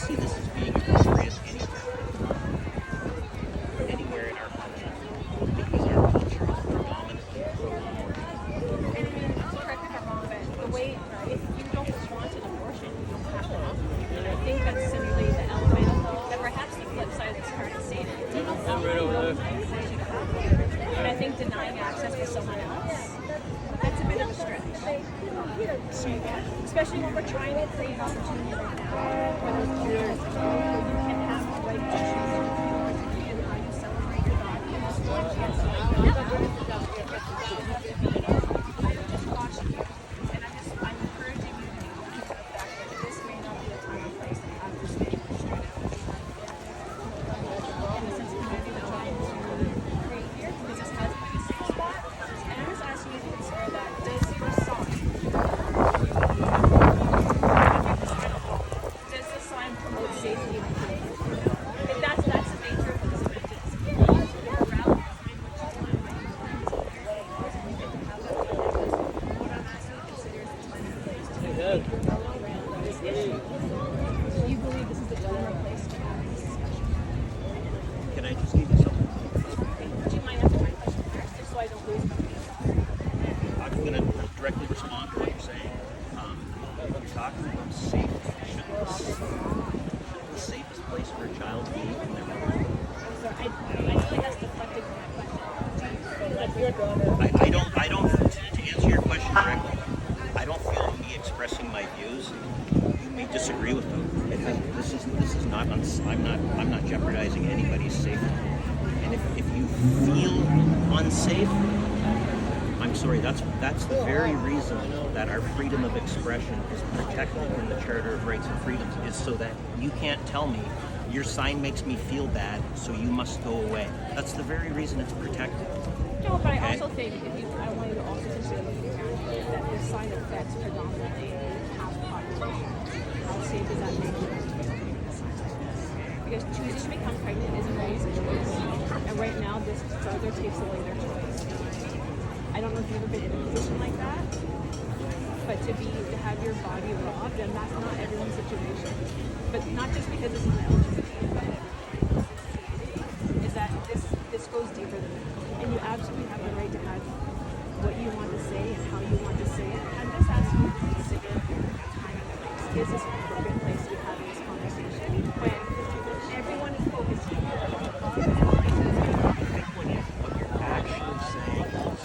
see this as being appropriate anywhere in our culture, because our culture is predominantly pro-abortion. And I mean, correct me if I'm wrong, but the way, if you don't want an abortion, you don't have to have one. And I think that's simply the element that perhaps the flip side of this card is saying, you don't want to have one. And I think denying access to someone else, that's a bit of a stretch. Especially when we're trying to create an opportunity right now for those parents can have the right to choose and how you celebrate your body and just what you I would just caution you, and I'm encouraging you to be mindful of the fact that this may not be the time and place to have this thing straight out. In the sense of community we're trying to create here, because this has been a safe spot. And I'm just asking you to consider that. Does your sign promote safety in the community? If that's the nature of what this event is. If a rally behind what you want, like we get to have that together. What I'm asking you to consider is the time and place to make your vote around this issue. Do you believe this is the time and place to have this discussion? Can I just give you something? Would you mind answering my question first, just so I don't lose my feet? I'm going to directly respond to what you're saying. You're talking about safety. Shouldn't the safest place for a child be in their mother? So I feel like that's deflected from my question. I don't, to answer your question directly, I don't feel me expressing my views. You may disagree with them. This is not, I'm not jeopardizing anybody's safety. And if you feel unsafe, I'm sorry, that's the very reason that our freedom of expression is protected in the Charter of Rights and Freedoms, is so that you can't tell me your sign makes me feel bad, so you must go away. That's the very reason it's protected. No, but I also think I want you to also consider that this sign affects predominantly half the population. How safe is that making a sign like this? Because choosing to become pregnant isn't always a choice. And right now, this further takes away their choice. I don't know if you've ever been in a position like that, but to have your body robbed, and that's not everyone's situation. But not just because this is an LGBT, but is that this goes deeper than that. And you absolutely have the right to have what you want to say and how you want to say it. I'm just asking you to consider time and place. Is this an appropriate place to be having this conversation when everyone is focused on What you're actually saying is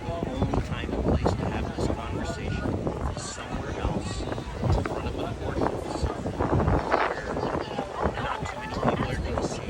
the only time and place to have this conversation is somewhere else, in front of an abortion facility, where not too many people are going to see it.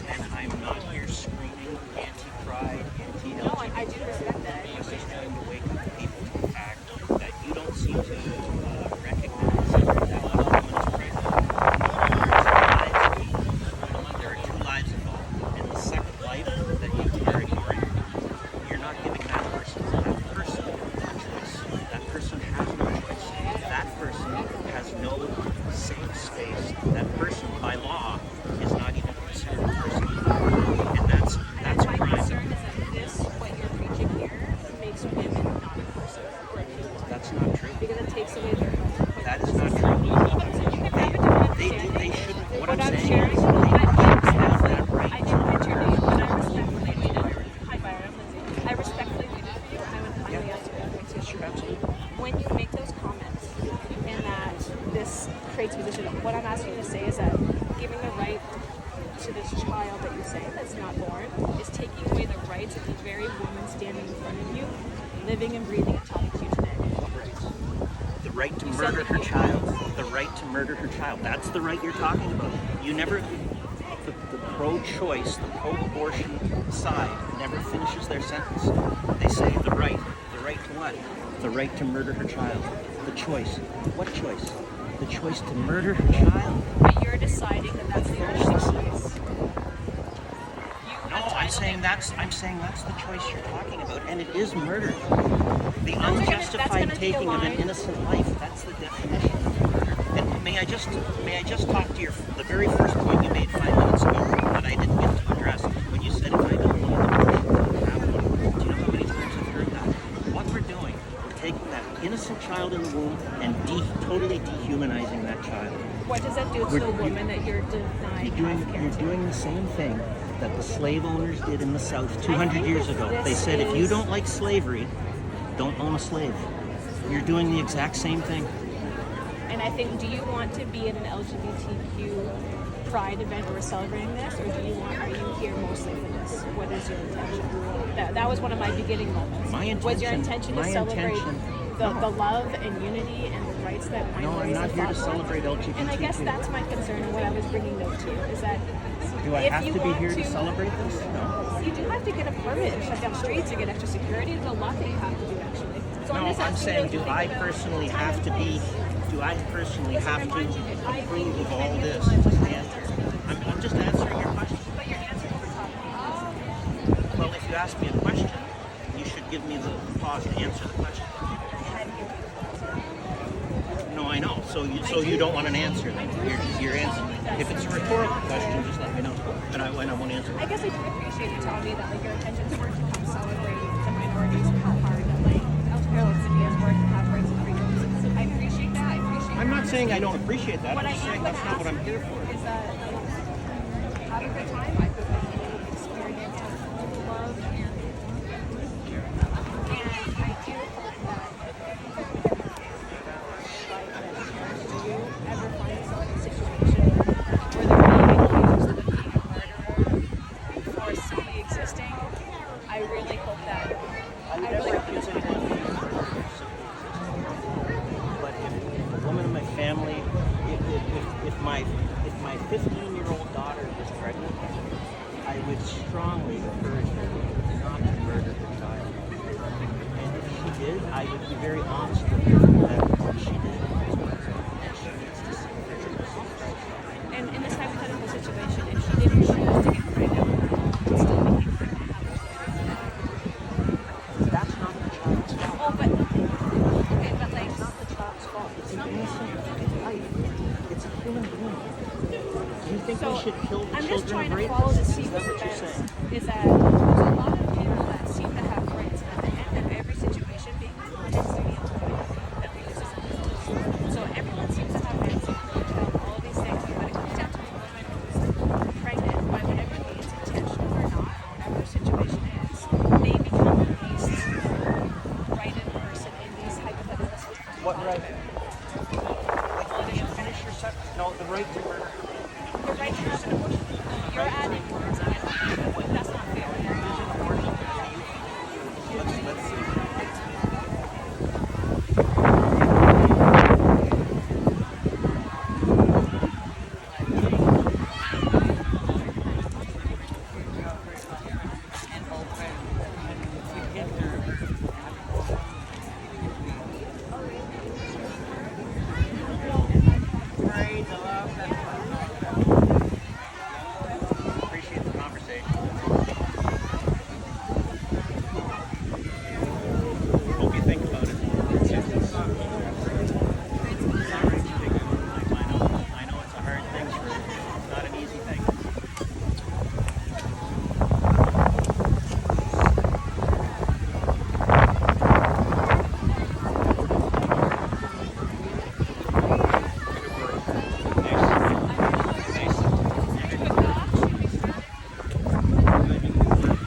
And I'm not here screaming anti-pride, anti-LGBT. I do respect that. I'm just trying to wake up people to the fact that you don't seem to recognize that one woman is pregnant. There are two lives involved, and the second life that you are ignoring, you're not giving that person a choice. That person has no choice. That person has no safe space. That person, by law, is not even considered a person. And that's My crime. concern is that this, what you're preaching here, makes women not a person or a people. That's not true. Because it takes away their health. That is not true. You can have a different They understanding. should. What What I'm I'm saying sharing, is, I didn't put your name, but I respectfully waited. Hi, Byron, I'm Lindsay. I respectfully waited for you, and I would kindly ask you to answer. Sure, absolutely. When you make those comments, and that this creates a position, what I'm asking you to say is that giving the right to this child that you say that's not born is taking away the rights of the very woman standing in front of you, living and breathing and talking to you today. The right to You said murder that her you- child. The right to murder her child. That's the right you're talking about. You never. The pro-choice, the pro-abortion side never finishes their sentence. They say the right. The right to what? The right to murder her child. The choice. What choice? The choice to murder her child. But you're deciding that that's the only choice. No, I'm saying that's the choice you're talking about, and it is murder. The unjustified that's gonna be a taking of an line. innocent life. That's the definition of murder. may I just talk to the very first point you made 5 minutes ago that I didn't get to address when you said if I don't want an abortion, have one. Do you know how many times I've heard that? What we're doing, we're taking that innocent child in the womb and totally dehumanizing that child. What does that do to the woman that you're denying healthcare You're to? doing the same thing that the slave owners did in the South I 200 think years that ago. this They said if you is- don't like slavery, don't own a slave. You're doing the exact same thing. And I think, do you want to be at an LGBTQ pride event where we're celebrating this, or are you here mostly for this? What is your intention? That was one of my beginning moments. Was your intention to celebrate the love and unity and the rights that minorities No, I'm not here to fought for? celebrate LGBTQ. And I guess that's my concern and what I was bringing note to, is that Do I if have you to be want here to celebrate this? No. You do have to get a permit and shut down streets and get extra security. There's a lot that you have to do, actually. So No, just I'm asking saying, you to do think I about personally time have and to be? place. Do I personally Listen, have remind you to that I approve think of all many this? times I And I'm just answering your question. But you're answering what we're talking about. Well, if you ask me a question, you should give me the pause to answer the question. No, I know. So you don't want an answer then. You're answering. If it's a rhetorical question, just let me know. And I won't answer. I guess I do appreciate you telling me that like your intentions were to come celebrate the minorities and how hard that like Carolyn City has worked to have rights and freedoms. I appreciate that. I appreciate I'm not saying I don't appreciate that. what I'm I just saying am that's not what I'm here for. is that have a good time. I hope that you experience love and I do hope that do you ever find yourself in a situation where they're being accused of being a murderer or simply existing? I really hope that. I would I never really hope accuse that. anyone of being a murderer or simply existing. But if a woman in my family, if my 15-year-old daughter was pregnant, I would strongly encourage her not to murder her child. And if she did, I would be very honest with her that what she did was murder, and she needs to see her. And in this hypothetical situation, if she didn't choose to get pregnant, it's still being pregnant. That's not the child's fault. Oh, but okay, but like, It's not the child's fault. It's an innocent life. It's a human being. Do you think so we should kill the I'm just children trying of to follow the rapists? Is sequence that of what you're saying? events. Is that there's a lot of people that seem to have rights, and at the end of every situation, being it's the that loses and loses. So everyone seems to have rights and all of these things, but it comes down to the woman who's pregnant by whatever means, intentional or not, whatever the situation is, they become the least righted person in these hypothetical situations. What right? Did you finish your sentence? No, the right to murder. The right to have an abortion. You're adding words, and I don't think that's not fair. Let's see. Appreciate the conversation. Hope you think about it. I know it's a hard thing for you. It's not an easy thing.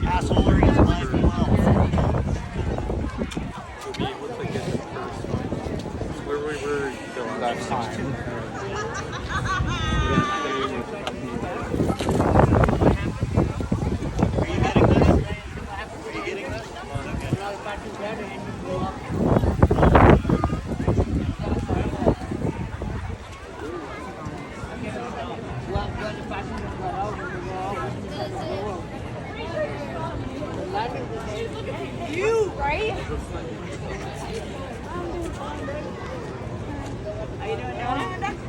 Asshole is alive and well. Where we were going that time. Are you getting this? Are you getting this? You, right? How you doing, Donna?